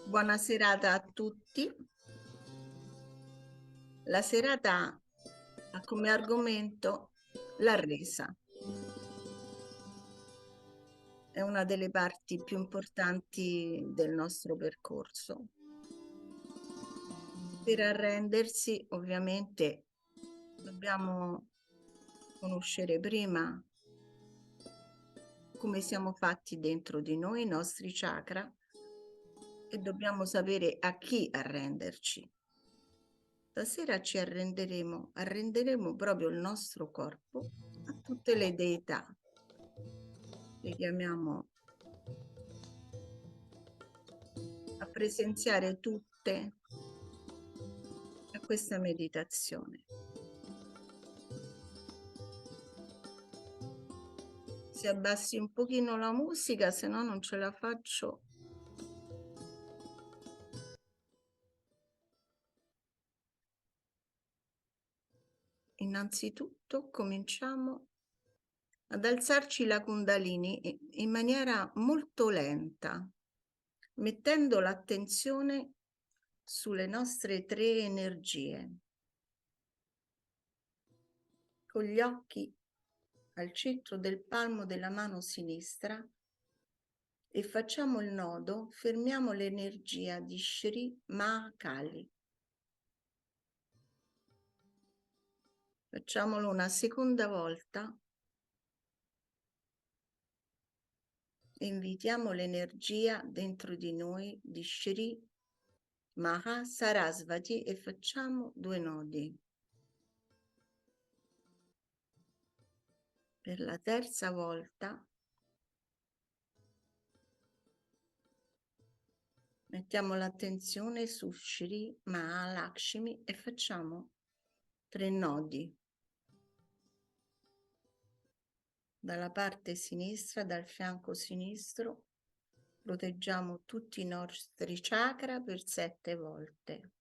Buona serata a tutti. La serata ha come argomento la resa. È una delle parti più importanti del nostro percorso. Per arrendersi, ovviamente, dobbiamo conoscere prima come siamo fatti dentro di noi, i nostri chakra, e dobbiamo sapere a chi arrenderci. Stasera ci arrenderemo proprio il nostro corpo a tutte le deità. Le chiamiamo a presenziare tutte a questa meditazione. Se abbassi un pochino la musica, se no non ce la faccio. Innanzitutto cominciamo ad alzarci la Kundalini in maniera molto lenta, mettendo l'attenzione sulle nostre tre energie. Con gli occhi al centro del palmo della mano sinistra e facciamo il nodo, fermiamo l'energia di Shri Mahakali. Facciamolo una seconda volta. Invitiamo l'energia dentro di noi di Shri Mahasarasvati e facciamo 2 nodi. Per la terza volta mettiamo l'attenzione su Shri Mahalakshmi e facciamo 3 nodi. Dalla parte sinistra, dal fianco sinistro, proteggiamo tutti i nostri chakra per 7 volte.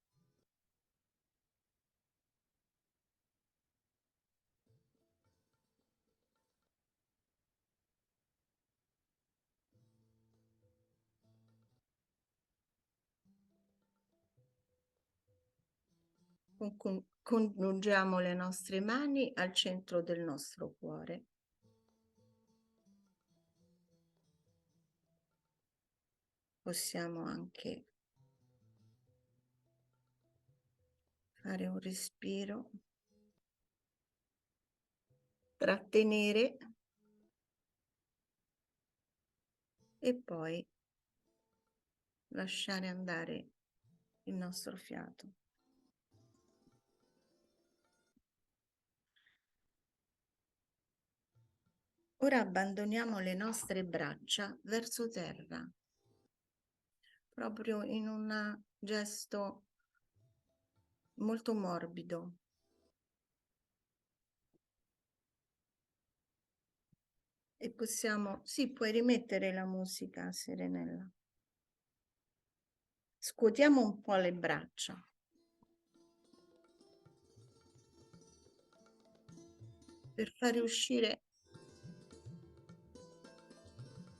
Congiungiamo le nostre mani al centro del nostro cuore. Possiamo anche fare un respiro, trattenere e poi lasciare andare il nostro fiato. Ora abbandoniamo le nostre braccia verso terra, proprio in un gesto molto morbido. E possiamo, sì, puoi rimettere la musica, Serenella. Scuotiamo un po' le braccia. Per fare uscire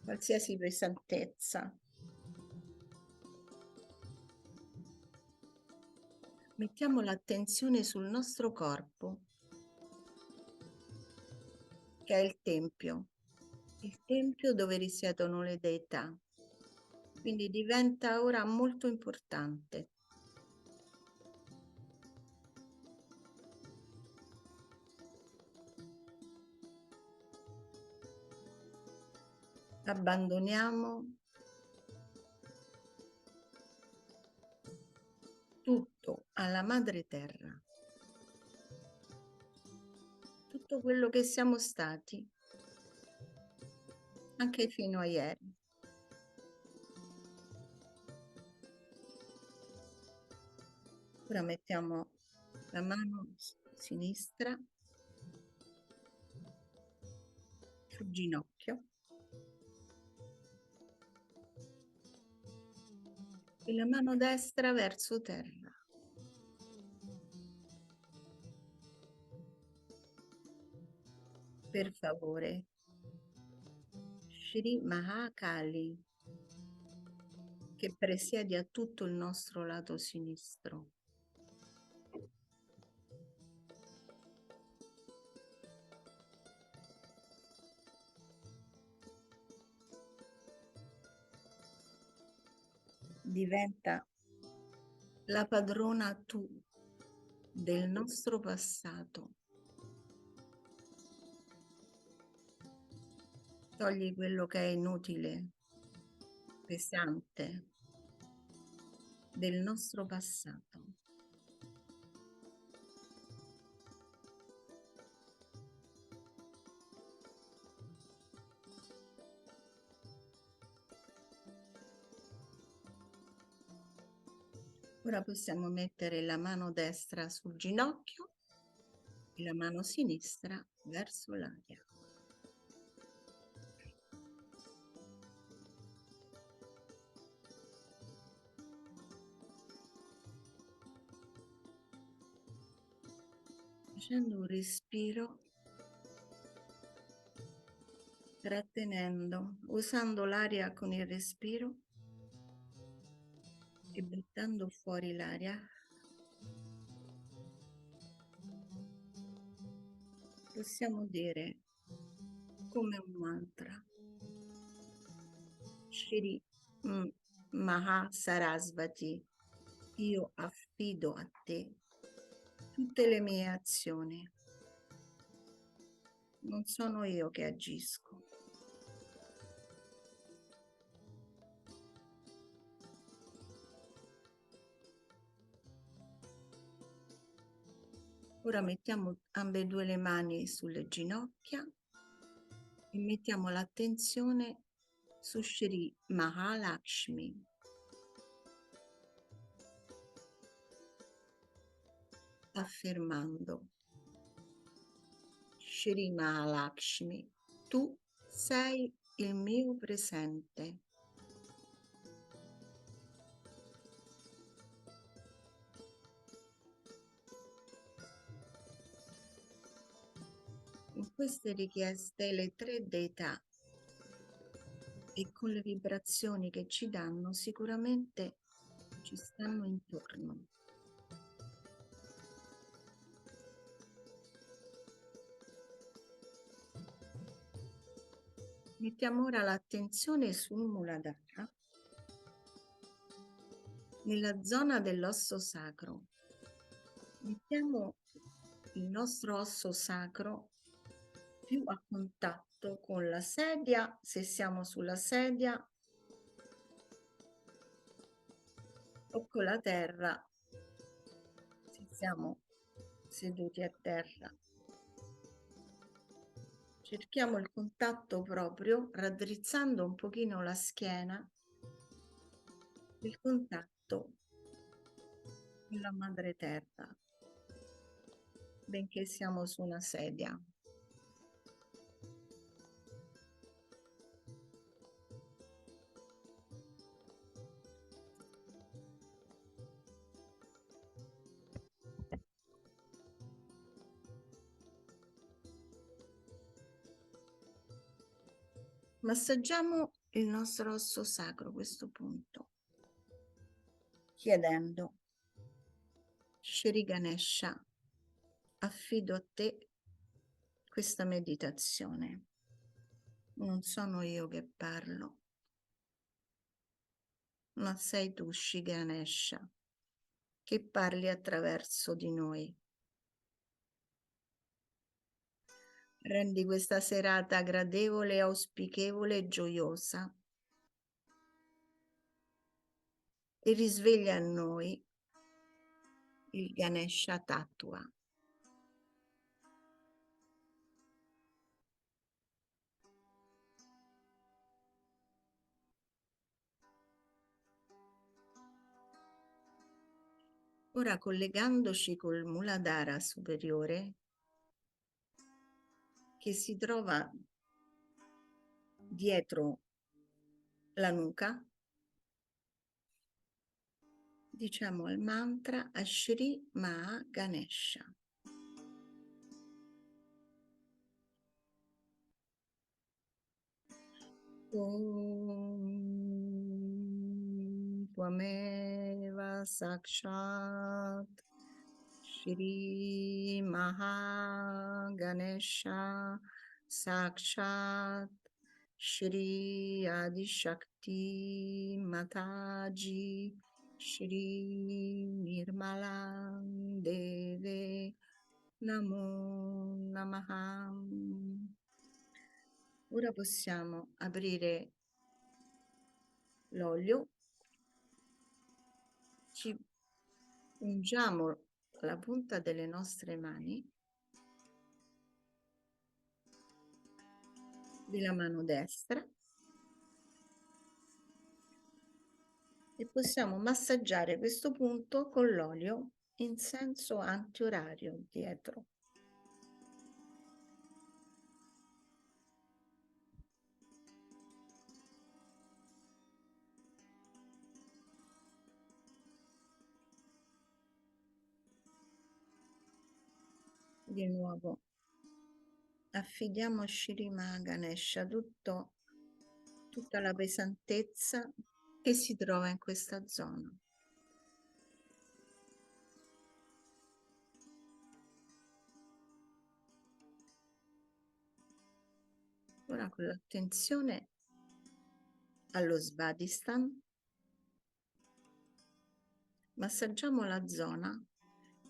qualsiasi pesantezza. Mettiamo l'attenzione sul nostro corpo, che è il tempio dove risiedono le deità. Quindi diventa ora molto importante. Abbandoniamo tutto alla Madre Terra. Tutto quello che siamo stati, anche fino a ieri. Ora mettiamo la mano sinistra sul ginocchio e la mano destra verso terra. Per favore, Shri Mahakali, che presiede a tutto il nostro lato sinistro. Diventa la padrona tu del nostro passato. Togli quello che è inutile, pesante del nostro passato. Ora possiamo mettere la mano destra sul ginocchio e la mano sinistra verso l'aria. Facendo un respiro, trattenendo, usando l'aria con il respiro e buttando fuori l'aria. Possiamo dire come un mantra: Shri Maha Sarasvati, io affido a te tutte le mie azioni. Non sono io che agisco. Ora mettiamo ambedue le mani sulle ginocchia e mettiamo l'attenzione su Shri Mahalakshmi. Affermando: Shri Mahalakshmi, tu sei il mio presente. Con queste richieste le tre deità e con le vibrazioni che ci danno sicuramente ci stanno intorno. Mettiamo ora l'attenzione sul Muladhara, nella zona dell'osso sacro. Mettiamo il nostro osso sacro più a contatto con la sedia, se siamo sulla sedia, o con la terra, se siamo seduti a terra. Cerchiamo il contatto proprio, raddrizzando un pochino la schiena, il contatto con la madre terra, benché siamo su una sedia. Massaggiamo il nostro osso sacro a questo punto, chiedendo: Shri Ganesha, affido a te questa meditazione. Non sono io che parlo, ma sei tu, Shri Ganesha, che parli attraverso di noi. Rendi questa serata gradevole, auspicevole e gioiosa e risveglia a noi il Ganesha Tattva. Ora, collegandoci col Muladhara superiore, che si trova dietro la nuca, diciamo il mantra a Shri Maha Ganesha. Om Twameva Sakshat Shri Mahaganesha Sakshat Shri Adishakti Mataji Shri Nirmala Deve Namo Namaha. Ora possiamo aprire l'olio, ci ungiamo la punta delle nostre mani, della mano destra, e possiamo massaggiare questo punto con l'olio in senso antiorario dietro. Di nuovo affidiamo a Shri Mahaganesha tutta la pesantezza che si trova in questa zona. Ora con l'attenzione allo Svadhisthana massaggiamo la zona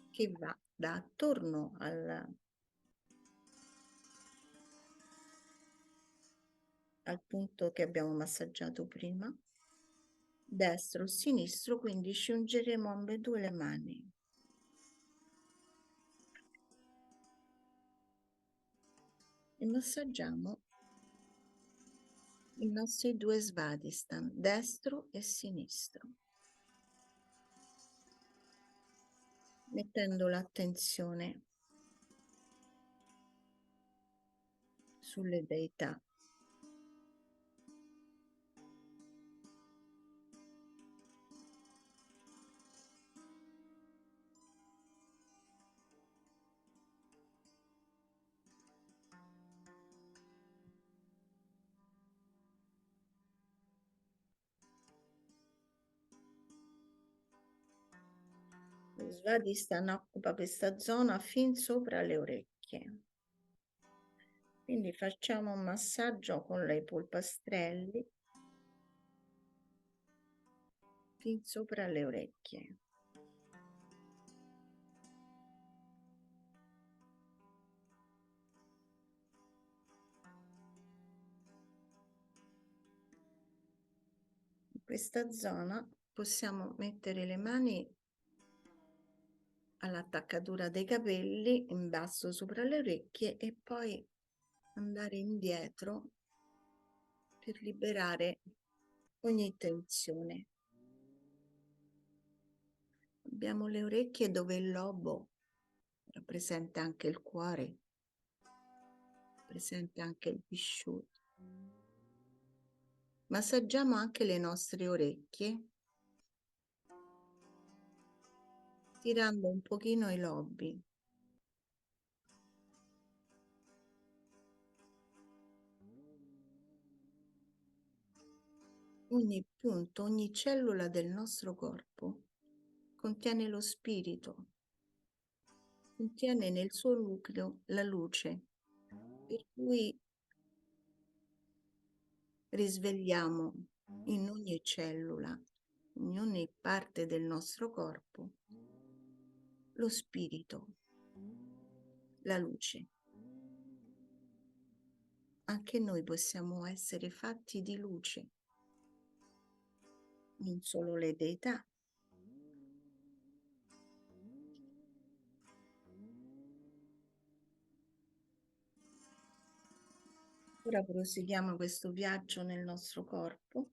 che va da attorno al punto che abbiamo massaggiato prima, destro o sinistro, quindi ci ungeremo ambedue le mani. E massaggiamo i nostri due Svadhisthana, destro e sinistro, mettendo l'attenzione sulle deità. Lo Svadhisthana occupa questa zona fin sopra le orecchie. Quindi facciamo un massaggio con i polpastrelli fin sopra le orecchie. In questa zona possiamo mettere le mani all'attaccatura dei capelli in basso sopra le orecchie e poi andare indietro per liberare ogni tensione. Abbiamo le orecchie dove il lobo rappresenta anche il cuore, presente anche il visciuto. Massaggiamo anche le nostre orecchie, tirando un pochino i lobi. Ogni punto, ogni cellula del nostro corpo contiene lo spirito, contiene nel suo nucleo la luce, per cui risvegliamo in ogni cellula, in ogni parte del nostro corpo, lo spirito, la luce. Anche noi possiamo essere fatti di luce, non solo le deità. Ora proseguiamo questo viaggio nel nostro corpo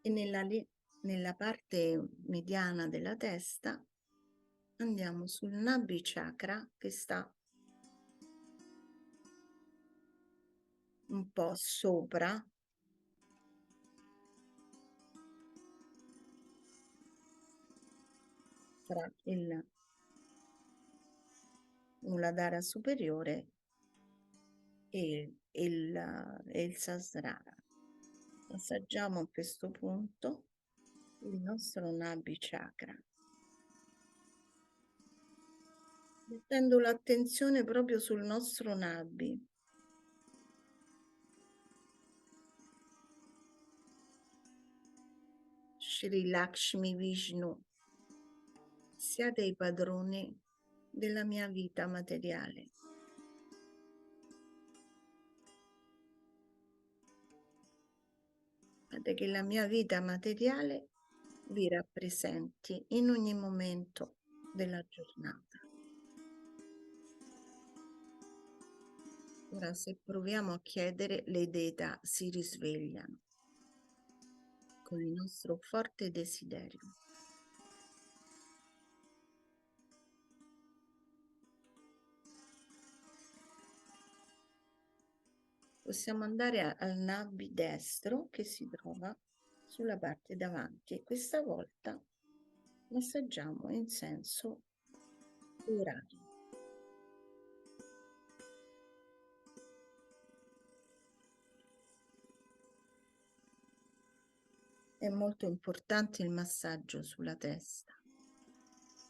e nella parte mediana della testa andiamo sul Nabi Chakra che sta un po' sopra tra il Muladhara superiore e il Sahasrara. Massaggiamo a questo punto il nostro Nabhi Chakra, mettendo l'attenzione proprio sul nostro Nabhi. Shri Lakshmi Vishnu, siate i padroni della mia vita materiale. Fate che la mia vita materiale vi rappresenti in ogni momento della giornata. Ora, se proviamo a chiedere, le deità si risvegliano con il nostro forte desiderio. Possiamo andare al Nabhi destro che si trova sulla parte davanti e questa volta massaggiamo in senso orario. È molto importante il massaggio sulla testa,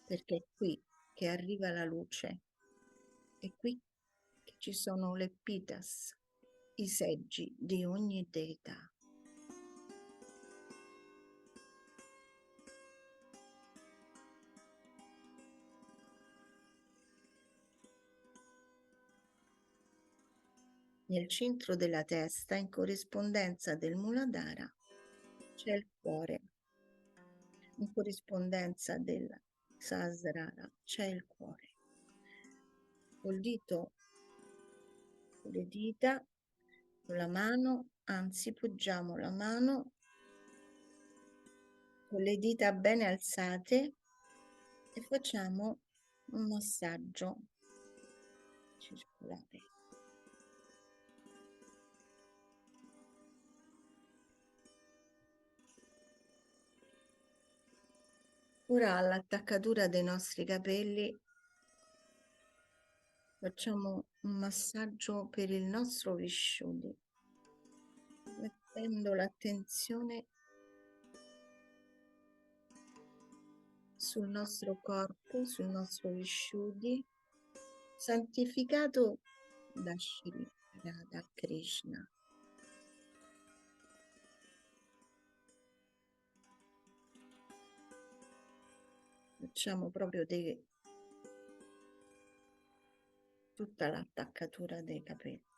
perché è qui che arriva la luce, è qui che ci sono le pitas, i seggi di ogni deità. Nel centro della testa, in corrispondenza del Muladhara, c'è il cuore. In corrispondenza del Sahasrara c'è il cuore. Col dito, con le dita, con la mano, anzi poggiamo la mano con le dita bene alzate e facciamo un massaggio circolare. Ora all'attaccatura dei nostri capelli facciamo un massaggio per il nostro visciuddhi, mettendo l'attenzione sul nostro corpo, sul nostro visciuddhi, santificato da Shri Radha Krishna. Facciamo proprio tutta l'attaccatura dei capelli.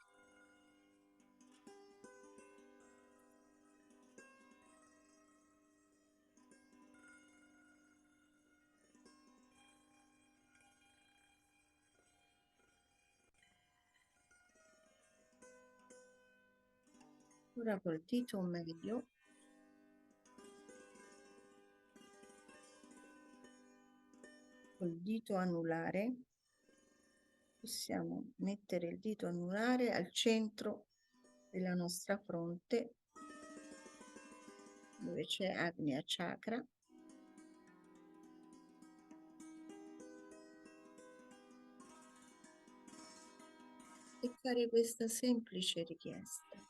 Ora col dito medio col dito anulare possiamo mettere il dito anulare al centro della nostra fronte dove c'è Agnya Chakra e fare questa semplice richiesta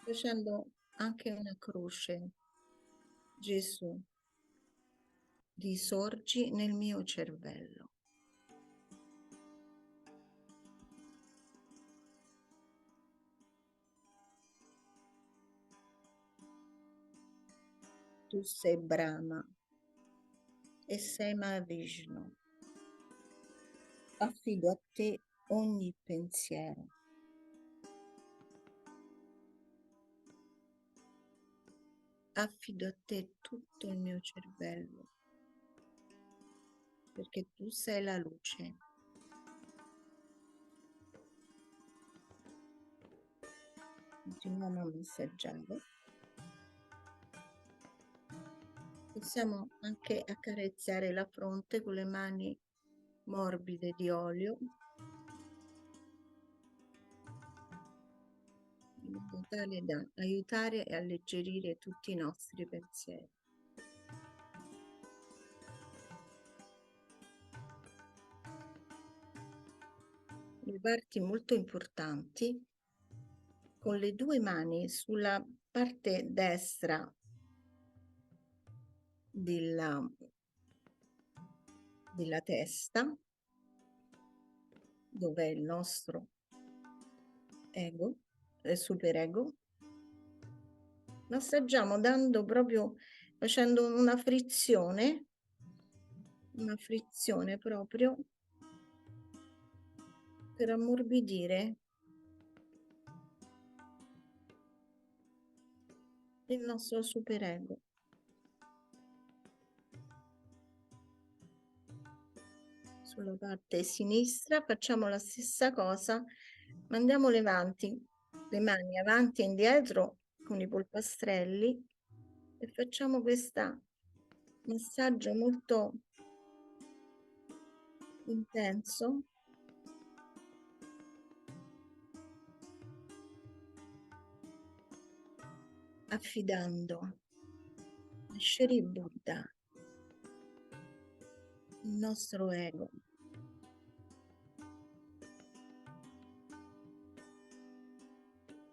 facendo anche una croce. Gesù, risorgi nel mio cervello. Tu sei Brahma e sei Mahavishnu. Affido a te ogni pensiero. Affido a te tutto il mio cervello, perché tu sei la luce. Continuiamo a massaggiare. Possiamo anche accarezzare la fronte con le mani morbide di olio, in modo tale da aiutare e alleggerire tutti i nostri pensieri. Le parti molto importanti, con le due mani sulla parte destra della testa, dove è il nostro ego, il superego. Massaggiamo facendo una frizione proprio per ammorbidire il nostro superego. Sulla parte sinistra facciamo la stessa cosa, mandiamo le mani avanti e indietro con i polpastrelli e facciamo questo massaggio molto intenso, affidando a Shri Buddha il nostro ego.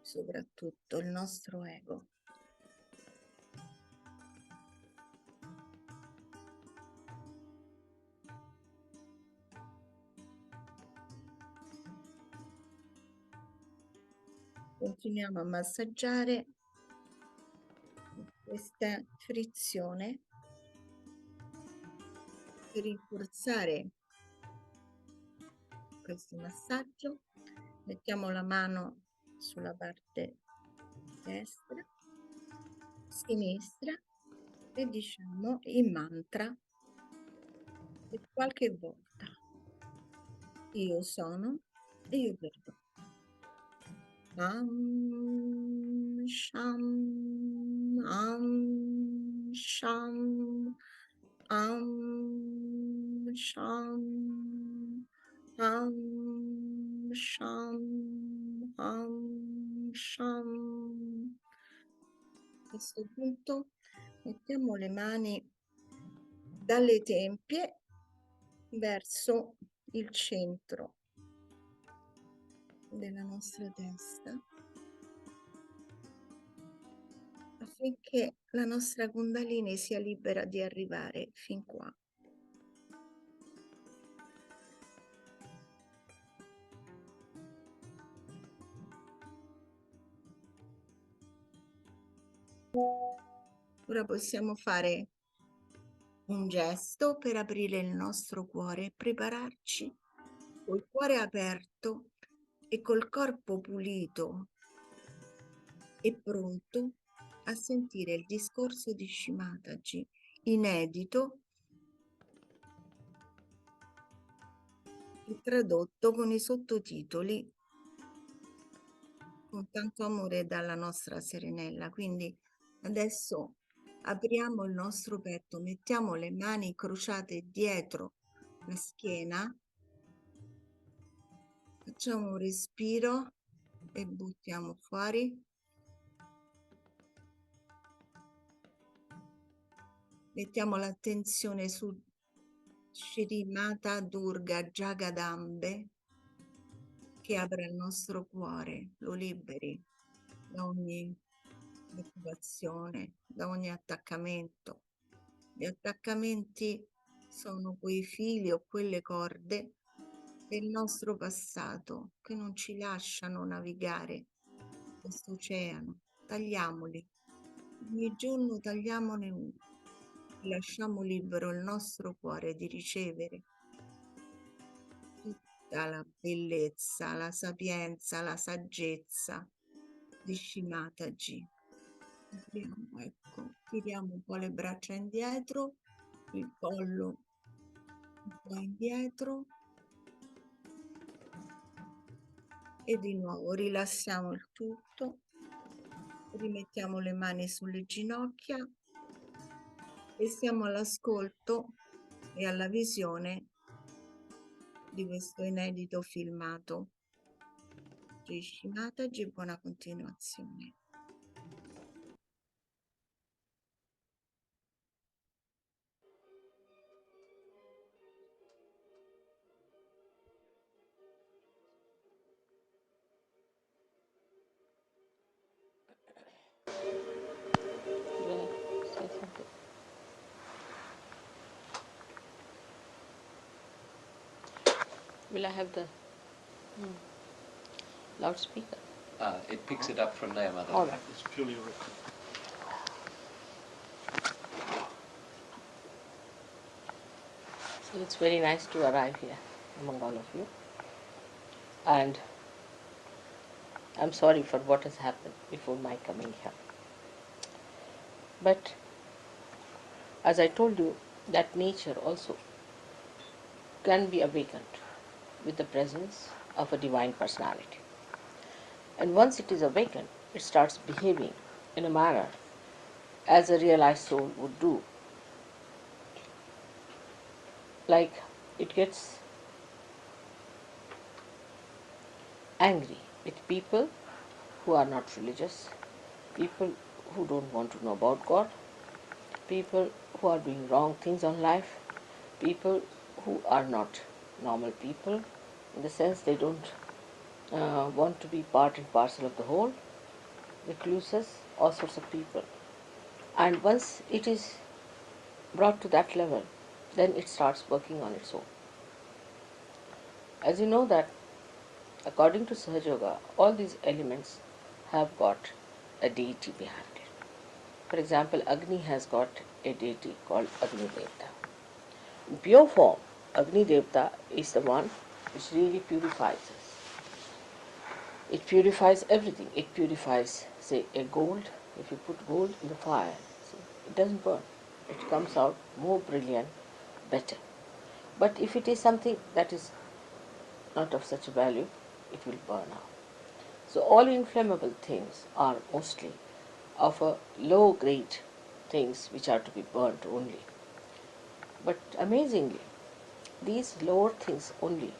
Soprattutto il nostro ego. Continuiamo a massaggiare questa frizione per rinforzare questo massaggio. Mettiamo la mano sulla parte destra, sinistra e diciamo il mantra per qualche volta. Io sono e io perdono. Sham, sham, sham, sham, sham. A questo punto mettiamo le mani dalle tempie verso il centro della nostra testa, affinché la nostra Kundalini sia libera di arrivare fin qua. Ora possiamo fare un gesto per aprire il nostro cuore e prepararci col cuore aperto e col corpo pulito e pronto a sentire il discorso di Shimataji, inedito e tradotto con i sottotitoli con tanto amore dalla nostra Serenella. Quindi adesso apriamo il nostro petto, mettiamo le mani crociate dietro la schiena, facciamo un respiro e buttiamo fuori. Mettiamo l'attenzione su Shri Mata Durga Jagadambe, che apre il nostro cuore, lo liberi da ogni preoccupazione, da ogni attaccamento. Gli attaccamenti sono quei fili o quelle corde del nostro passato che non ci lasciano navigare questo oceano. Tagliamoli. Ogni giorno tagliamone uno. Lasciamo libero il nostro cuore di ricevere tutta la bellezza, la sapienza, la saggezza di Shimataji. Apriamo, ecco, tiriamo un po' le braccia indietro, il collo un po' indietro e di nuovo rilassiamo il tutto, rimettiamo le mani sulle ginocchia e siamo all'ascolto e alla visione di questo inedito filmato. Shimataji, buona continuazione. Bene, sì, sento. Will I have the loudspeaker? It picks it up from there, Mother. All right. It's purely a record. So it's very nice to arrive here among all of you. And I'm sorry for what has happened before my coming here. But as I told you, that nature also can be awakened with the presence of a divine personality. And once it is awakened, it starts behaving in a manner as a realized soul would do. Like it gets angry with people who are not religious, people who don't want to know about God, people who are doing wrong things on life, people who are not normal people, in the sense they don't want to be part and parcel of the whole, recluses, all sorts of people. And once it is brought to that level, then it starts working on its own. As you know that according to SAHAJA YOGA, all these elements have got a deity behind it. For example, Agni has got a deity called Agni Devta. In pure form, Agni Devta is the one which really purifies us. It purifies everything. It purifies, say, a gold. If you put gold in the fire, see, it doesn't burn. It comes out more brilliant, better. But if it is something that is not of such a value, it will burn out. So all inflammable things are mostly of a low grade things which are to be burnt only. But amazingly, these lower things only,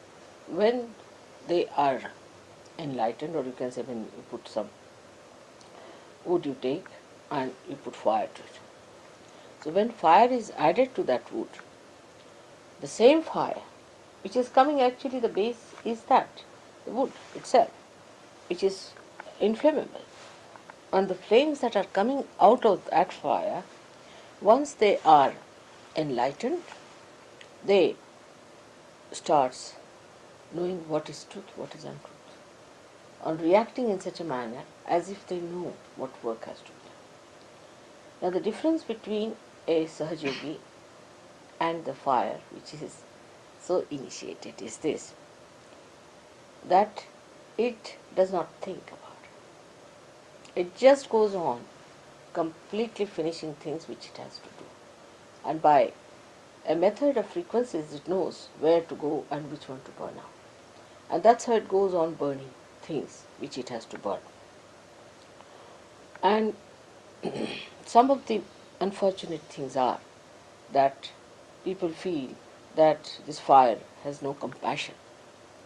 when they are enlightened, or you can say when you put some wood you take and you put fire to it. So when fire is added to that wood, the same fire which is coming, actually the base is that, the wood itself, which is inflammable. And the flames that are coming out of that fire, once they are enlightened, they starts knowing what is truth, what is untruth, and reacting in such a manner as if they know what work has to be done. Now the difference between a Sahajogi and the fire, which is so initiated, is this, that it does not think about it. It just goes on completely finishing things which it has to do. And by a method of frequencies, it knows where to go and which one to burn out. And that's how it goes on burning things which it has to burn. And some of the unfortunate things are that people feel that this fire has no compassion,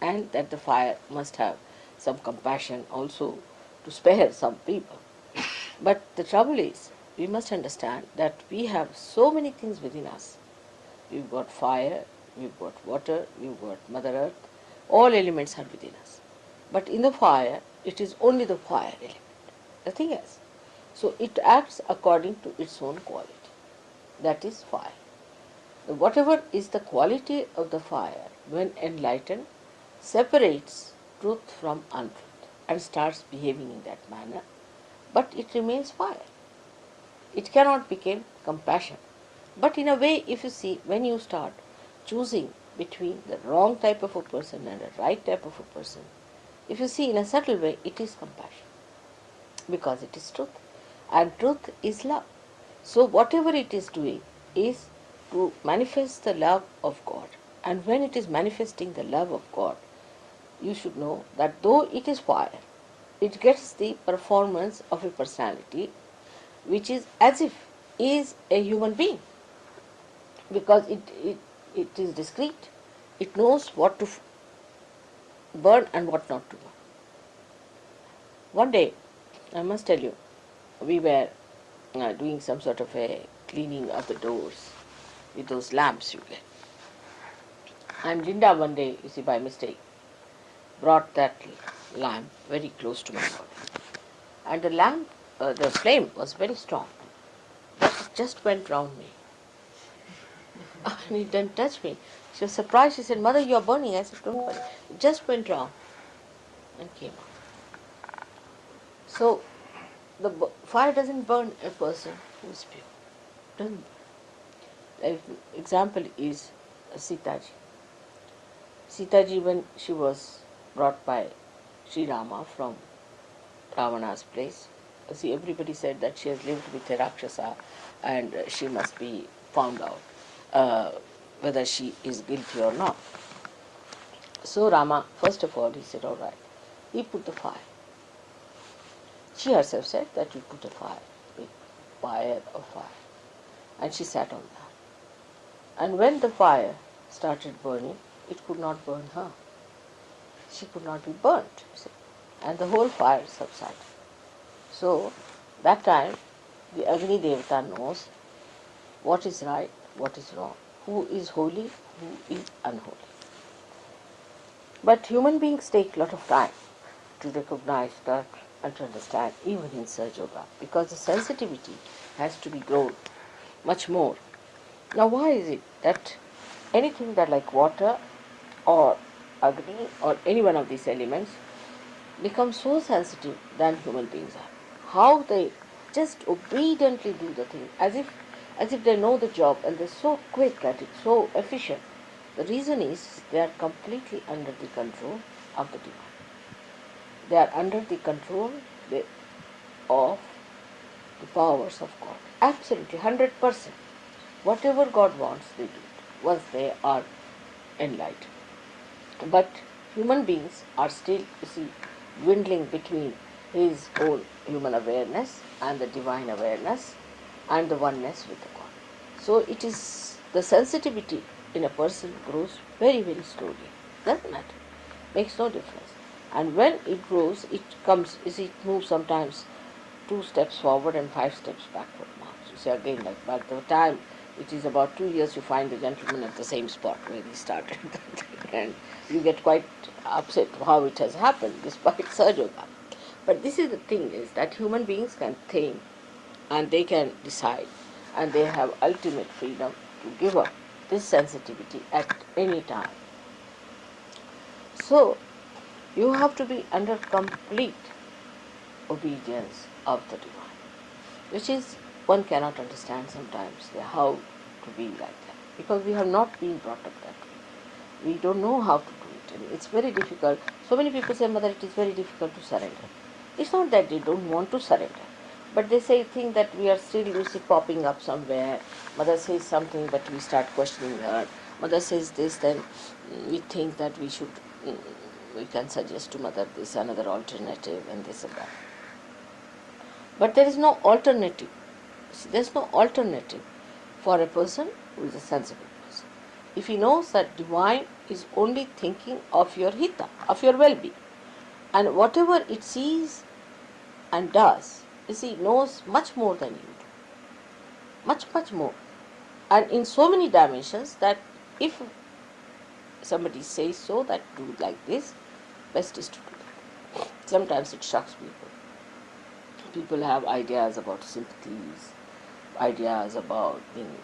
and that the fire must have some compassion also to spare some people. But the trouble is, we must understand that we have so many things within us. We've got fire, we've got water, we've got Mother Earth, all elements are within us. But in the fire, it is only the fire element, nothing else. So it acts according to its own quality. That is fire. Whatever is the quality of the fire, when enlightened, separates truth from untruth and starts behaving in that manner, but it remains fire. It cannot become compassion. But in a way, if you see, when you start choosing between the wrong type of a person and a right type of a person, if you see in a subtle way, it is compassion, because it is truth. And truth is love. So whatever it is doing is to manifest the love of God. And when it is manifesting the love of God, you should know that though it is fire, it gets the performance of a personality which is as if is a human being, because it is discreet. It knows what to burn and what not to burn. One day, I must tell you, we were doing some sort of a cleaning of the doors with those lamps you get. And Linda one day, you see, by mistake, brought that lamp very close to my body. And the lamp, the flame was very strong, but it just went round me. and he didn't touch me. She was surprised. She said, "Mother, you are burning." I said, "Don't worry. It just went wrong," and came out. So the fire doesn't burn a person who is pure. Doesn't. An example is Sitaji. Sitaji, when she was brought by Sri Rama from Ravana's place, see, everybody said that she has lived with a Rakshasa and she must be found out uh, whether she is guilty or not. So Rama, first of all, he said, all right. He put the fire. She herself said that you put a fire, big fire of fire. And she sat on that. And when the fire started burning, it could not burn her. She could not be burnt. See? And the whole fire subsided. So, that time, the Agni Devata knows what is right, what is wrong, who is holy, who is unholy. But human beings take a lot of time to recognize that and to understand, even in Sahaja Yoga, because the sensitivity has to be grown much more. Now, why is it that anything that like water or Agni or any one of these elements becomes so sensitive than human beings are? How they just obediently do the thing as if they know the job, and they're so quick at it, so efficient. The reason is they are completely under the control of the divine. They are under the control of the powers of God. Absolutely, 100%. Whatever God wants, they do it once they are enlightened. But human beings are still, you see, dwindling between his own human awareness and the divine awareness and the oneness with the God. So it is the sensitivity in a person grows very, very slowly. Doesn't matter. Makes no difference. And when it grows, it comes, you see, it moves sometimes 2 steps forward and 5 steps backward now. You see, again, like by the time it is about 2 years, you find the gentleman at the same spot where he started. And you get quite upset how it has happened, despite Sahaja Yoga. But this is the thing, is that human beings can think and they can decide, and they have ultimate freedom to give up this sensitivity at any time. So, you have to be under complete obedience of the divine, which is, one cannot understand sometimes how to be like that, because we have not been brought up that way. We don't know how to do it, and it's very difficult. So many people say, "Mother, it is very difficult to surrender." It's not that they don't want to surrender, but they think that we are still, you see, popping up somewhere. Mother says something, but we start questioning her. Mother says this, then we think that we can suggest to Mother this another alternative and this and that. But there is no alternative. See, there is no alternative for a person who is a sensible person. If he knows that divine is only thinking of your hita, of your well-being, and whatever it sees and does, you see, knows much more than you do. Much, much more. And in so many dimensions that if somebody says so, that do like this, best is to do that. Sometimes it shocks people. People have ideas about sympathies, ideas about being,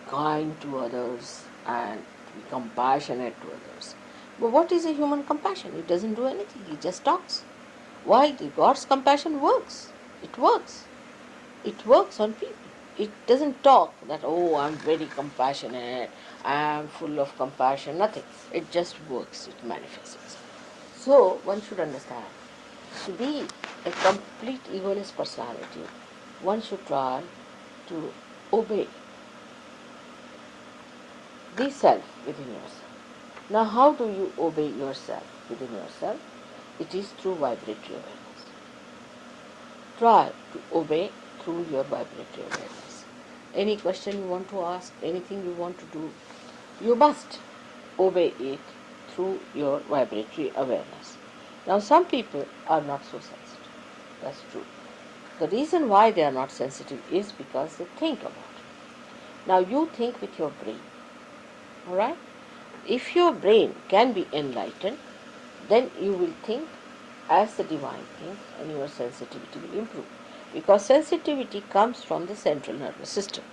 kind to others and to be compassionate to others. But what is a human compassion? It doesn't do anything, it just talks. Why? The God's compassion works. It works. It works on people. It doesn't talk that, "Oh, I'm very compassionate, I'm full of compassion," nothing. It just works, it manifests. So one should understand, to be a complete egoless personality, one should try to obey the self within yourself. Now, how do you obey yourself within yourself? It is through vibratory awareness. Try to obey through your vibratory awareness. Any question you want to ask, anything you want to do, you must obey it through your vibratory awareness. Now, some people are not so sensitive. That's true. The reason why they are not sensitive is because they think about it. Now, you think with your brain. Alright? If your brain can be enlightened, then you will think as the divine thinks, and your sensitivity will improve. Because sensitivity comes from the central nervous system.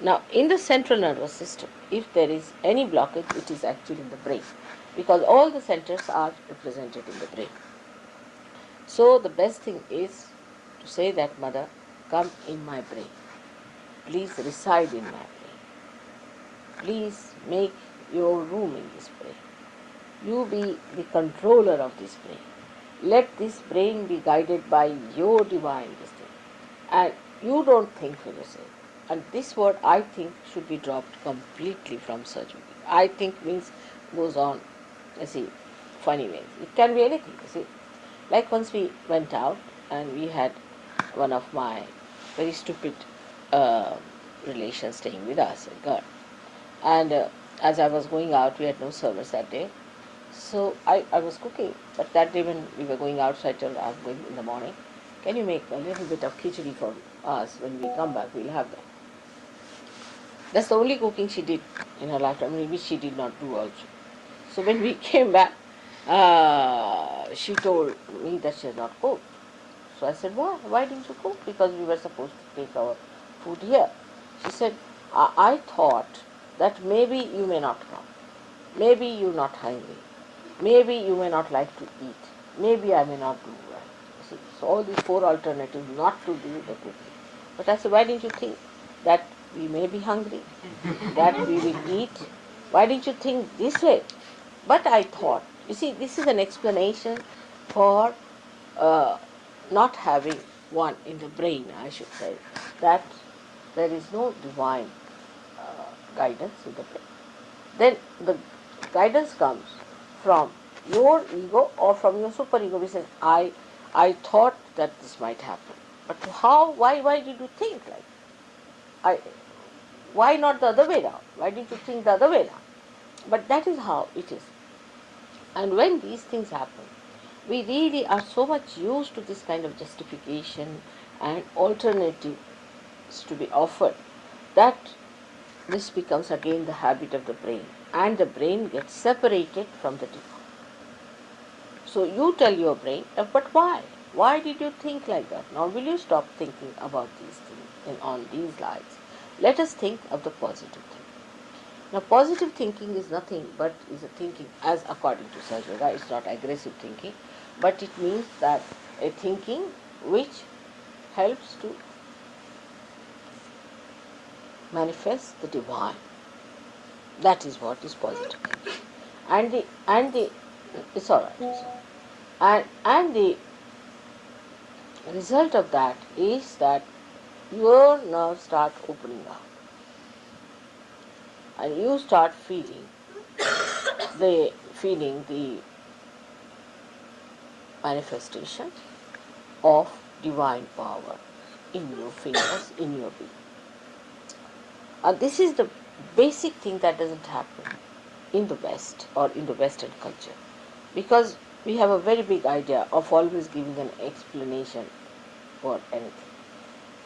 Now, in the central nervous system, if there is any blockage, it is actually in the brain, because all the centers are represented in the brain. So, the best thing is to say that, Mother, come in my brain. Please reside in my brain. Please make your room in this brain. You be the controller of this brain. Let this brain be guided by your divine wisdom. And you don't think for yourself. And this word I think should be dropped completely from surgery. I think means goes on, you see, funny ways. It can be anything, you see. Like once we went out and we had one of my very stupid uh, relations staying with us, a girl. And as I was going out, we had no service that day. So I was cooking, but that day when we were going out, so I told her, I'm going in the morning. Can you make a little bit of khichdi for us? When we come back, we'll have that. That's the only cooking she did in her lifetime, maybe she did not do also. So when we came back, she told me that she has not cooked. So I said, why? Why didn't you cook? Because we were supposed to take our food here. She said, I thought that maybe you may not come. Maybe you're not hungry. Maybe you may not like to eat. Maybe I may not do well. See, so all these four alternatives not to do the cooking. But I said, why didn't you think that we may be hungry, that we will eat? Why didn't you think this way? But I thought, you see, this is an explanation for uh, not having one in the brain, I should say, that there is no divine guidance in the brain. Then the guidance comes from your ego or from your superego, which says, I thought that this might happen. But how, why did you think like I, why not the other way around? Why did you think the other way around? But that is how it is. And when these things happen, we really are so much used to this kind of justification and alternatives to be offered that this becomes again the habit of the brain, and the brain gets separated from the divine. So you tell your brain, but why? Why did you think like that? Now will you stop thinking about these things and on these lines? Let us think of the positive thing. Now positive thinking is nothing but is a thinking as according to SAHAJA YOGA. It's not aggressive thinking, but it means that a thinking which helps to manifest the divine. That is what is positive thinking. And the it's all right. It's all right. And the result of that is that your nerves start opening up, and you start feeling the manifestation of divine power in your fingers, in your being. And this is the basic thing that doesn't happen in the West or in the Western culture, because we have a very big idea of always giving an explanation for anything.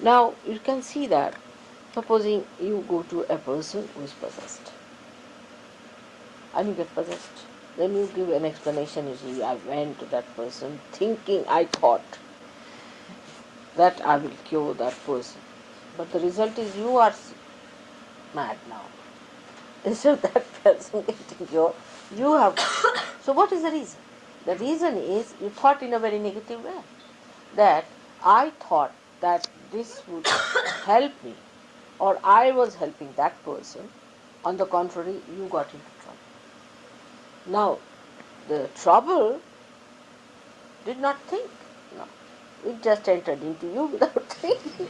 Now you can see that, supposing you go to a person who is possessed and you get possessed, then you give an explanation. You see, I went to that person thinking, I thought that I will cure that person, but the result is you are mad now. Instead of that person getting cured, you have. So what is the reason? The reason is you thought in a very negative way, that I thought that this would help me, or I was helping that person. On the contrary, you got into trouble. Now, the trouble did not think. No. It just entered into you without thinking.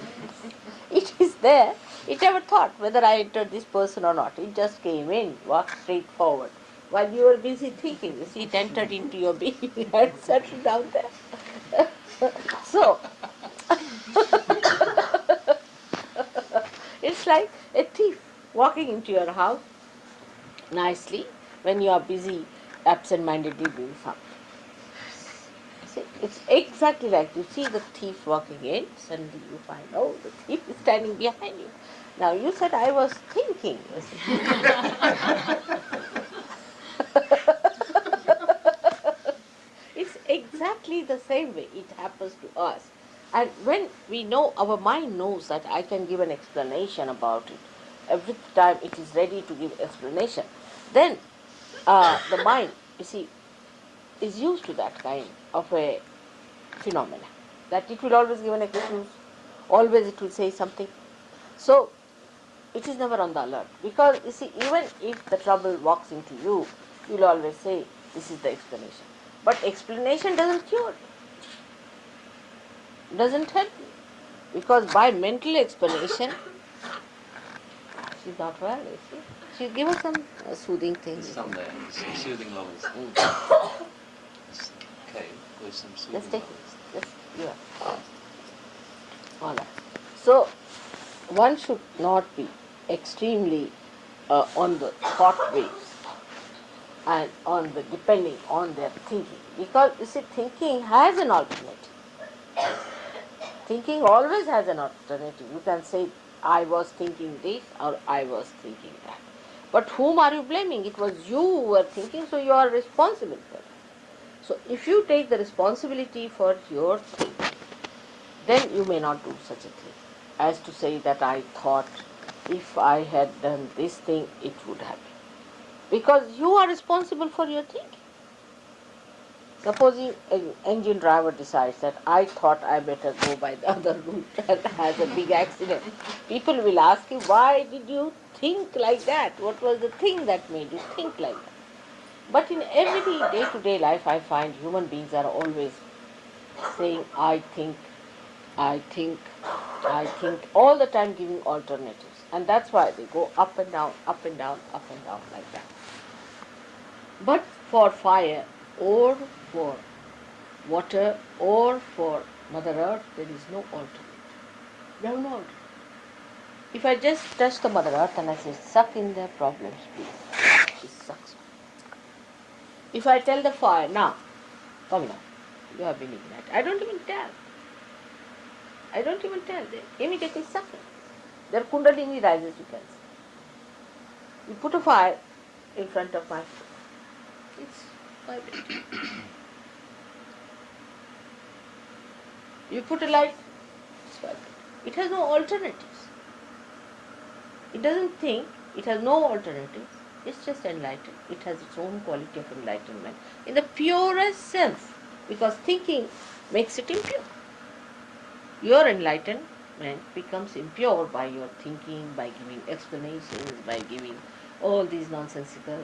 It is there. It never thought whether I entered this person or not. It just came in, walked straight forward. While you were busy thinking, you see, it entered into your being and settled down there. So, it's like a thief walking into your house nicely when you are busy absent-mindedly doing something. See, it's exactly like you see the thief walking in, suddenly you find, oh, the thief is standing behind you. Now you said I was thinking. It's exactly the same way it happens to us. And when we know, our mind knows that I can give an explanation about it, every time it is ready to give explanation, then the mind, you see, is used to that kind of a phenomena, that it will always give an excuse, always it will say something. So it is never on the alert, because you see, even if the trouble walks into you, you will always say, this is the explanation. But explanation doesn't cure you, doesn't help you, because by mental explanation, she's not well, you see. She'll give us some soothing things. There's some there, some soothing lovers. This cave with some soothing Just take lovers. it. Just, yeah. All right. So, one should not be extremely on the thought waves and on the depending on their thinking, because you see, thinking has an alternative. Thinking always has an alternative. You can say, I was thinking this or I was thinking that. But whom are you blaming? It was you who were thinking, so you are responsible for it. So if you take the responsibility for your thinking, then you may not do such a thing as to say that I thought if I had done this thing, it would happen. Because you are responsible for your thinking. Supposing an engine driver decides that I thought I better go by the other route and has a big accident, people will ask him, why did you think like that? What was the thing that made you think like that? But in every day-to-day life, I find human beings are always saying, I think, I think, I think, all the time giving alternatives. And that's why they go up and down, up and down, up and down like that. But for fire or for water or for Mother Earth, there is no alternative. There is no alternative. If I just touch the Mother Earth and I say, suck in their problems, please, she sucks. If I tell the fire, now, come now, you have been ignited. I don't even tell. I don't even tell. They immediately suck in. Their kundalini rises, you can see. You put a fire in front of my foot. It's vibrating. You put a light, it's vibrating. It has no alternatives. It doesn't think, it has no alternatives. It's just enlightened. It has its own quality of enlightenment in the purest sense, because thinking makes it impure. Your enlightenment becomes impure by your thinking, by giving explanations, by giving all these nonsensical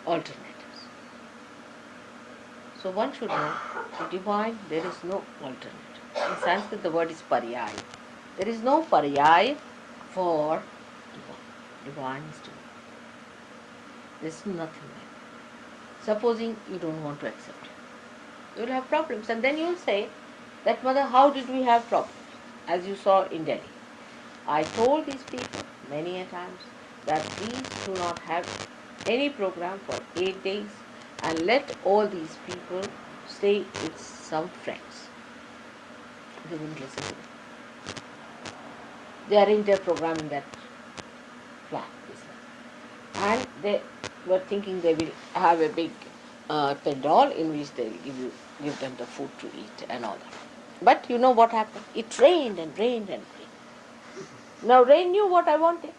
alternatives. So one should know, the divine, there is no alternative. In Sanskrit the word is paryaya. There is no paryaya for divine. Divine is divine. There is nothing like that. Supposing you don't want to accept it, you will have problems, and then you will say that, Mother, how did we have problems? As you saw in Delhi. I told these people many a times that please do not have any program for 8 days and let all these people stay with some friends. They wouldn't listen to me. They arranged their program in that flat. And they were thinking they will have a big pendal in which they will give them the food to eat and all that. But you know what happened? It rained and rained and rained. Now rain knew what I wanted.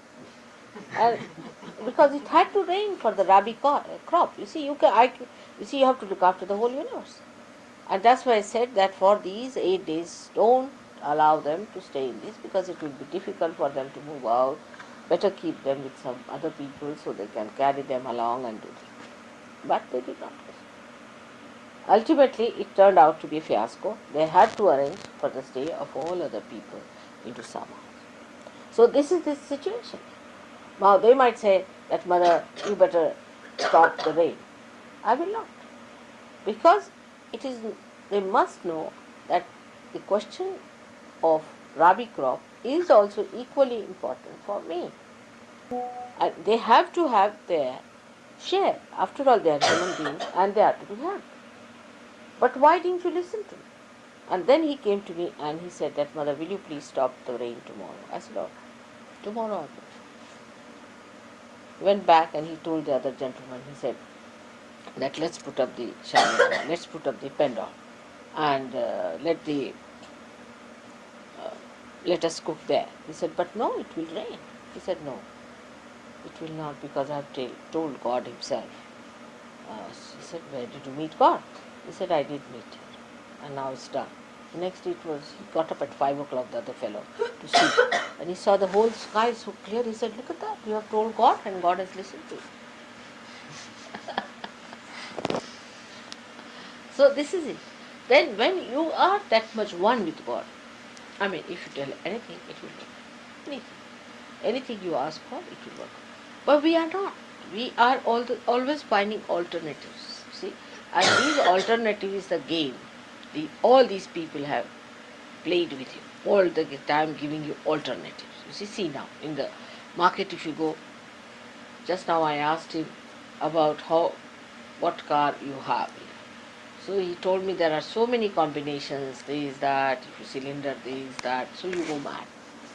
And because it had to rain for the rabi crop. You see, you have to look after the whole universe. And that's why I said that for these 8 days, don't allow them to stay in this, because it will be difficult for them to move out. Better keep them with some other people so they can carry them along and do this. But they did not. Ultimately, it turned out to be a fiasco. They had to arrange for the stay of all other people into summer. So this is the situation. Now they might say that, Mother, you better stop the rain. I will not. Because they must know that the question of rabi crop is also equally important for me. And they have to have their share. After all, they are human beings and they are to be helped. But why didn't you listen to me? And then he came to me and he said that, Mother, will you please stop the rain tomorrow? I said, oh, tomorrow I will. He went back and he told the other gentleman, he said that let's put up the shalom, let's put up the pendal and let us cook there. He said, but no, it will rain. He said, no, it will not, because I have told God himself. She said, where did you meet God? He said, I did meet him, and now it's done. The next day he got up at 5 o'clock, the other fellow, to see. And he saw the whole sky so clear. He said, look at that, you have told God and God has listened to you. So this is it. Then when you are that much one with God, I mean, if you tell anything, it will work. Anything. Anything you ask for, it will work. But we are not. We are always finding alternatives. See? And these alternatives is the game. All these people have played with you all the time, giving you alternatives. You see now, in the market if you go, just now I asked him about what car you have. So he told me there are so many combinations, this, that, if you cylinder, this, that, so you go mad.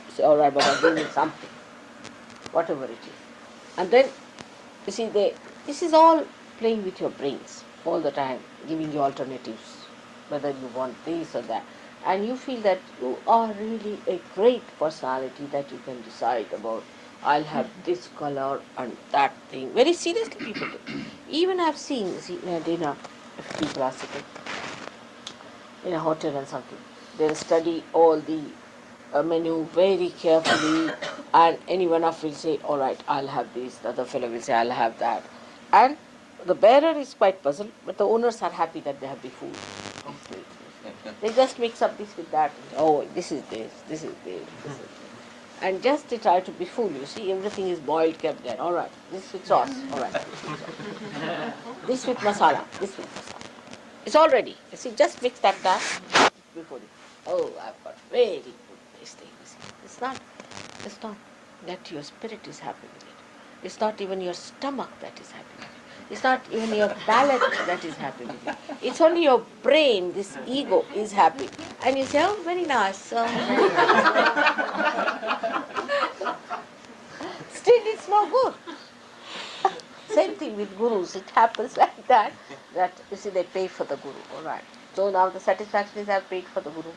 You say, all right, Baba, give me something, whatever it is. And then, you see, this is all playing with your brains all the time, giving you alternatives, whether you want this or that. And you feel that you are really a great personality that you can decide about, I'll have this color and that thing. Very seriously people do. Even I've seen, see, in a dinner, if people are sitting in a hotel and something, they'll study all the menu very carefully, and any one of will say, all right, I'll have this, the other fellow will say, I'll have that. And the bearer is quite puzzled, but the owners are happy that they have the food. They just mix up this with that. Oh, this is this, this is this, this is this. And just they try to befool you. See, everything is boiled, kept there. All right, this with sauce. All right, this with masala. This with masala. It's all ready. You see, just mix that before you. Oh, I've got very good this thing. It's not that your spirit is happy with it. It's not even your stomach that is happy with it. It's not even your palate that is happy with it. It's only your brain, this ego, is happy. And you say, oh, very nice. Oh, very nice. Still, it's no good. Same thing with gurus. It happens like that. That you see, they pay for the guru. All right. So now the satisfaction is I've paid for the guru.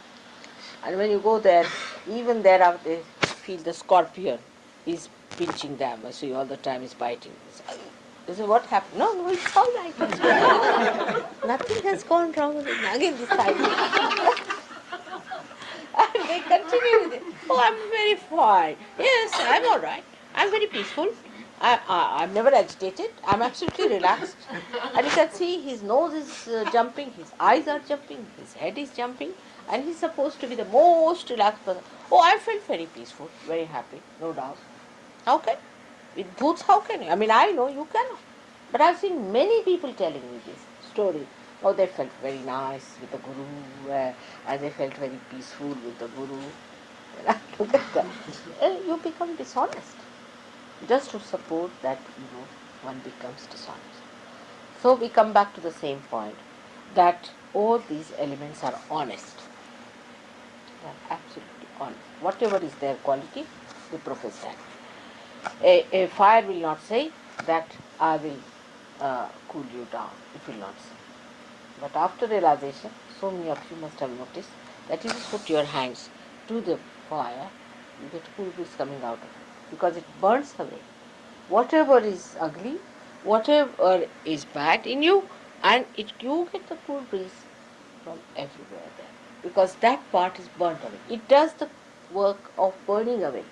And when you go there, even there they feel the scorpion is pinching them. I see all the time is biting. They say, what happened? No, it's all right. It's good. Nothing has gone wrong with it. Again this time. And they continue with it. Oh, I'm very fine. Yes, I'm all right. I'm very peaceful. I'm never agitated. I'm absolutely relaxed. And you can see his nose is jumping, his eyes are jumping, his head is jumping, and he's supposed to be the most relaxed person. Oh, I felt very peaceful, very happy, no doubt. How can? With bhoots, how can you? I mean, I know you cannot. But I've seen many people telling me this story. Oh, they felt very nice with the guru, and they felt very peaceful with the guru. And I look at that. You become dishonest. Just to support that, one becomes dishonest. So we come back to the same point, that all these elements are honest. They are absolutely honest. Whatever is their quality, they profess that. A fire will not say that I will cool you down. It will not say. But after realization, so many of you must have noticed that if you put your hands to the fire, you get cool breeze coming out of it, because it burns away whatever is ugly, whatever is bad in you, and you get the cool breeze from everywhere there, because that part is burnt away. It does the work of burning away.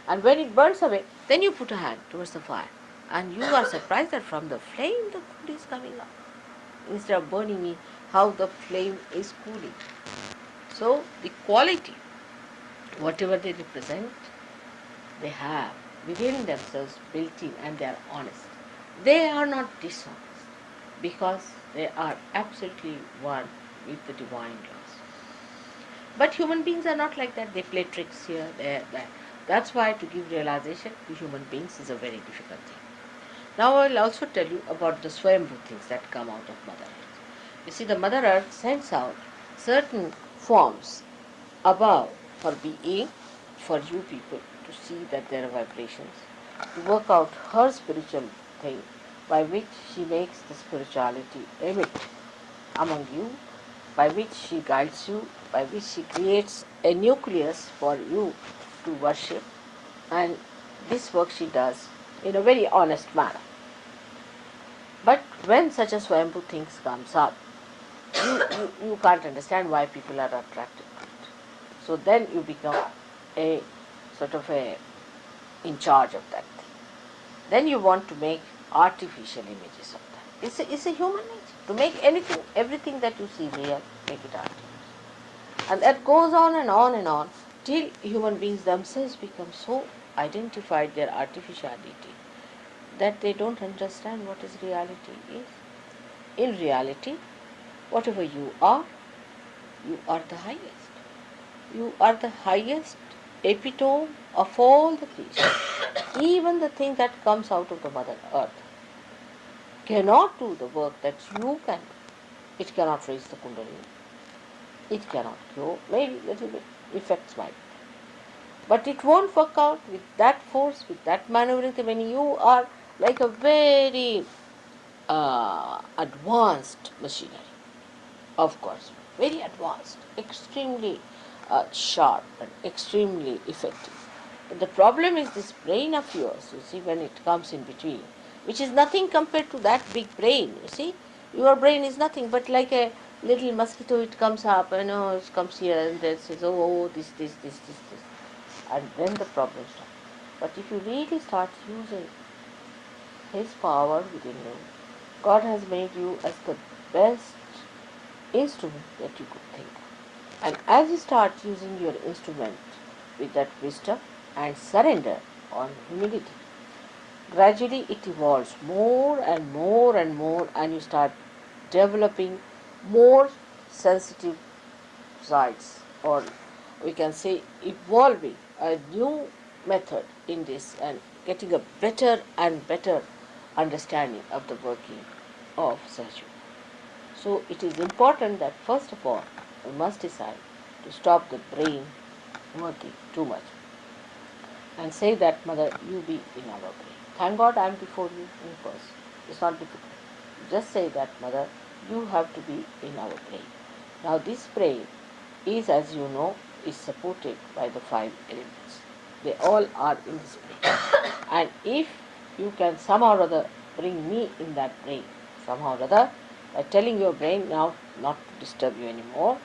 And when it burns away, then you put a hand towards the fire, and you are surprised that from the flame the cool is coming up. Instead of burning me, how the flame is cooling. So the quality, whatever they represent, they have within themselves built in, and they are honest. They are not dishonest, because they are absolutely one with the divine laws. But human beings are not like that. They play tricks here, there, there. That's why to give realization to human beings is a very difficult thing. Now I will also tell you about the Swayambhu things that come out of Mother Earth. You see, the Mother Earth sends out certain forms above for being, for you people to see that there are vibrations, to work out her spiritual thing, by which she makes the spirituality emit among you, by which she guides you, by which she creates a nucleus for you to worship, and this work she does in a very honest manner. But when such a Swayambhu things comes up, you can't understand why people are attracted to it. So then you become a sort of a in charge of that thing. Then you want to make artificial images of that. It's a human nature to make anything, everything that you see real, make it artificial. And that goes on and on and on till human beings themselves become so identified their artificiality that they don't understand what is reality is. In reality, whatever you are the highest. You are the highest epitome of all the creation. Even the thing that comes out of the Mother Earth cannot do the work that you can do. It cannot raise the Kundalini. It cannot cure, maybe little bit effects might. But it won't work out with that force, with that maneuverability when you are like a very advanced machinery. Of course, very advanced, extremely sharp and extremely effective. But the problem is this brain of yours, you see, when it comes in between, which is nothing compared to that big brain, you see. Your brain is nothing but like a little mosquito, it comes up and it comes here and then says, oh, this. And then the problem starts. But if you really start using His power within you, God has made you as the best instrument that you could think. And as you start using your instrument with that wisdom and surrender on humility, gradually it evolves more and more and more, and you start developing more sensitive sides, or we can say evolving a new method in this and getting a better and better understanding of the working of SAHAJA YOGA. So it is important that first of all we must decide to stop the brain working too much and say that, Mother, you be in our brain. Thank God I am before you in person. It's not difficult. Just say that, Mother, you have to be in our brain. Now this brain is, as you know, is supported by the 5 elements. They all are in this brain. And if you can somehow or other bring me in that brain, somehow or other, by telling your brain now not to disturb you anymore,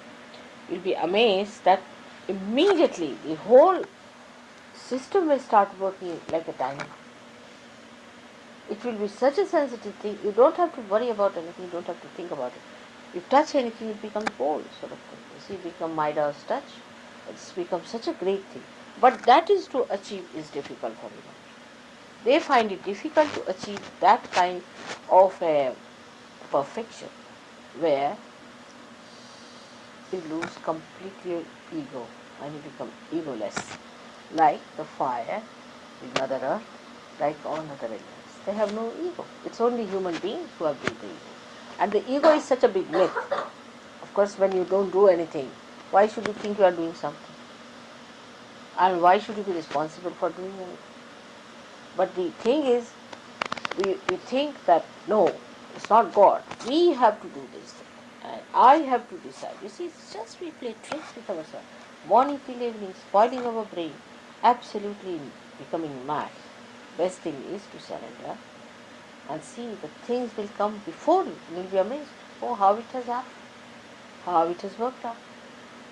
you'll be amazed that immediately the whole system will start working like a dynamo. It will be such a sensitive thing, you don't have to worry about anything, you don't have to think about it. You touch anything, it becomes gold sort of thing. You see, become Midas touch. It's become such a great thing. But that is to achieve is difficult for them. They find it difficult to achieve that kind of a perfection where you lose completely your ego and you become egoless. Like the fire, the Mother Earth, like all other elements. They have no ego. It's only human beings who have built the ego. And the ego is such a big myth. Of course, when you don't do anything, why should you think you are doing something? And why should you be responsible for doing anything? But the thing is, we think that, no, it's not God. We have to do this thing. And I have to decide. You see, it's just we play tricks with ourselves. Morning till evening, spoiling our brain, absolutely becoming mad. Best thing is to surrender and see that things will come before you. You will be amazed. Oh, how it has happened. How it has worked out.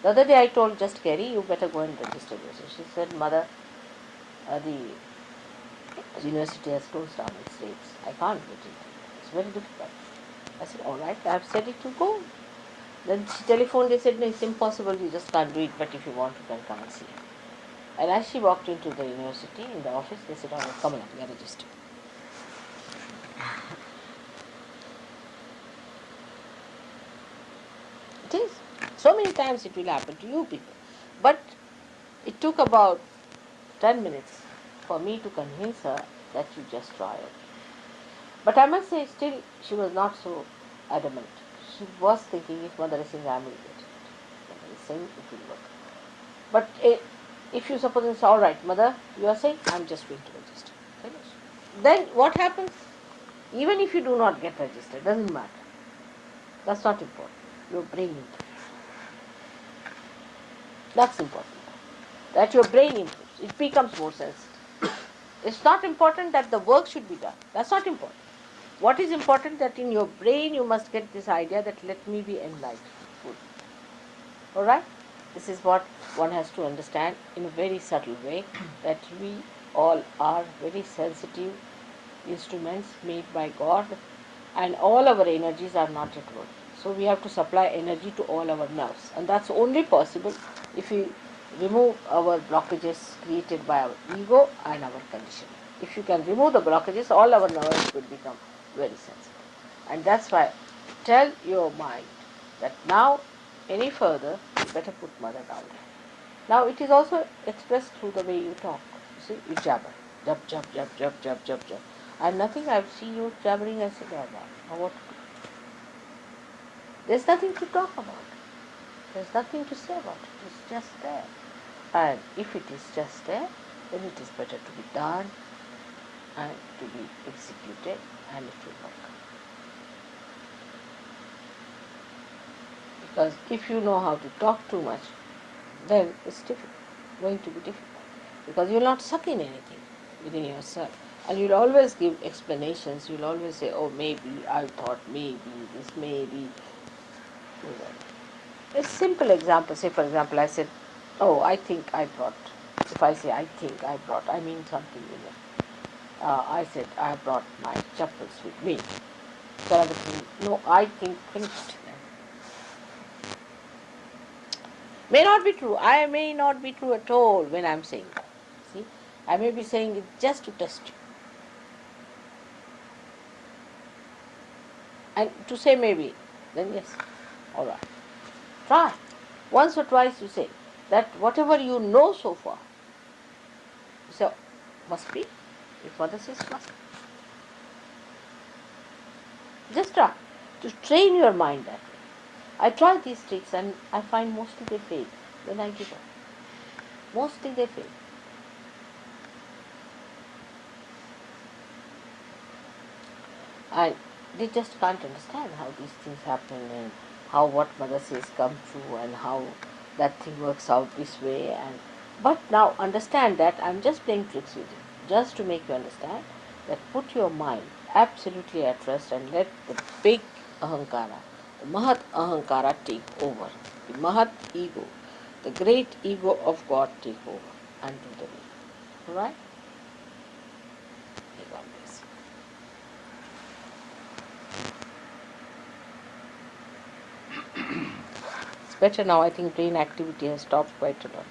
The other day I told just Kerry, you better go and register yourself. She said, Mother, the university has closed down its rates. I can't get it. It's very difficult. I said, all right, I have said it to go. Then she telephoned, they said, no, it's impossible, you just can't do it, but if you want, you can come and see it. And as she walked into the university, in the office, they said, all right, come on, we are registered. It is. So many times it will happen to you people. But it took about 10 minutes for me to convince her that you just try it. But I must say, still, she was not so adamant. She was thinking, if Mother is saying, I will get it. Mother is saying, it will work. But if you suppose it's all right, Mother, you are saying, I'm just going to register. Finish. Then what happens? Even if you do not get registered, doesn't matter. That's not important. Your brain improves. That's important. That your brain improves. It becomes more sensitive. It's not important that the work should be done. That's not important. What is important that in your brain you must get this idea that let me be enlightened. Alright? This is what one has to understand in a very subtle way, that we all are very sensitive instruments made by God, and all our energies are not at work. So we have to supply energy to all our nerves, and that's only possible if we remove our blockages created by our ego and our conditioning. If you can remove the blockages, all our nerves will become very sensitive. And that's why tell your mind that now any further you better put mother down. Now it is also expressed through the way you talk. You see, you jabber. Jab, jab, jab, jab, jab, jab, jab. And nothing, I see you jabbering, I say, now what? There's nothing to talk about. There's nothing to say about it. It's just there. And if it is just there, then it is better to be done and to be executed, and it will work. Because if you know how to talk too much, then it's going to be difficult. Because you'll not suck in anything within yourself. And you'll always give explanations. You'll always say, oh, maybe, I thought maybe, this maybe. A simple example, say for example, I said, oh, I think I brought. If I say I think I brought, I mean something in it. I said, I brought my chappals with me. So I was saying, no, I think finished. May not be true. I may not be true at all when I'm saying that. See, I may be saying it just to test you. And to say maybe, then yes, all right. Try. Once or twice you say that whatever you know so far, you say, must be. If mother says must be. Just try to train your mind that way. I try these tricks and I find mostly they fail. Then I give up. Mostly they fail. And they just can't understand how these things happen and how what mother says come true and how that thing works out this way. But now understand that I'm just playing tricks with you, just to make you understand that put your mind absolutely at rest and let the big ahankara, the mahat ahankara take over, the mahat ego, the great ego of God take over and do the will. Alright? May God bless you. It's better now. I think brain activity has stopped quite a lot.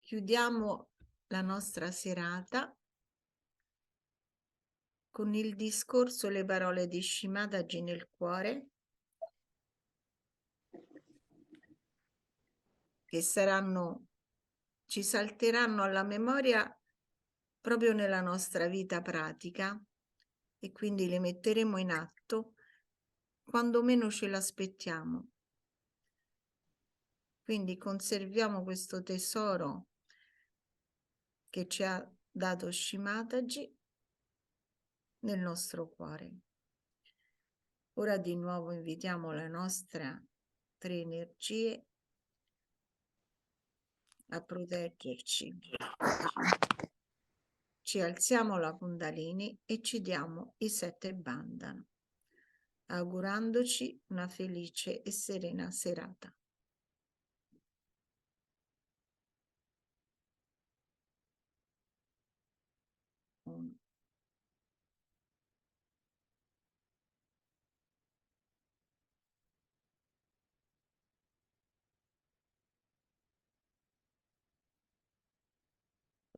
chiudiamo la nostra serata con il discorso, le parole di Shimadaji nel cuore, che ci salteranno alla memoria proprio nella nostra vita pratica e quindi le metteremo in atto quando meno ce l'aspettiamo. Quindi conserviamo questo tesoro che ci ha dato Shimadaji nel nostro cuore. Ora di nuovo invitiamo le nostre tre energie a proteggerci. Ci alziamo la Kundalini e ci diamo i 7 bandhana, augurandoci una felice e serena serata.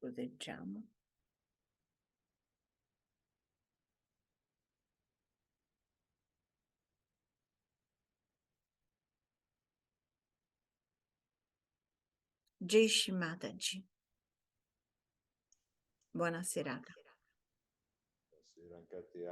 Proteggiamo. Jai Shimadaji. Buona serata. Buonasera anche a te.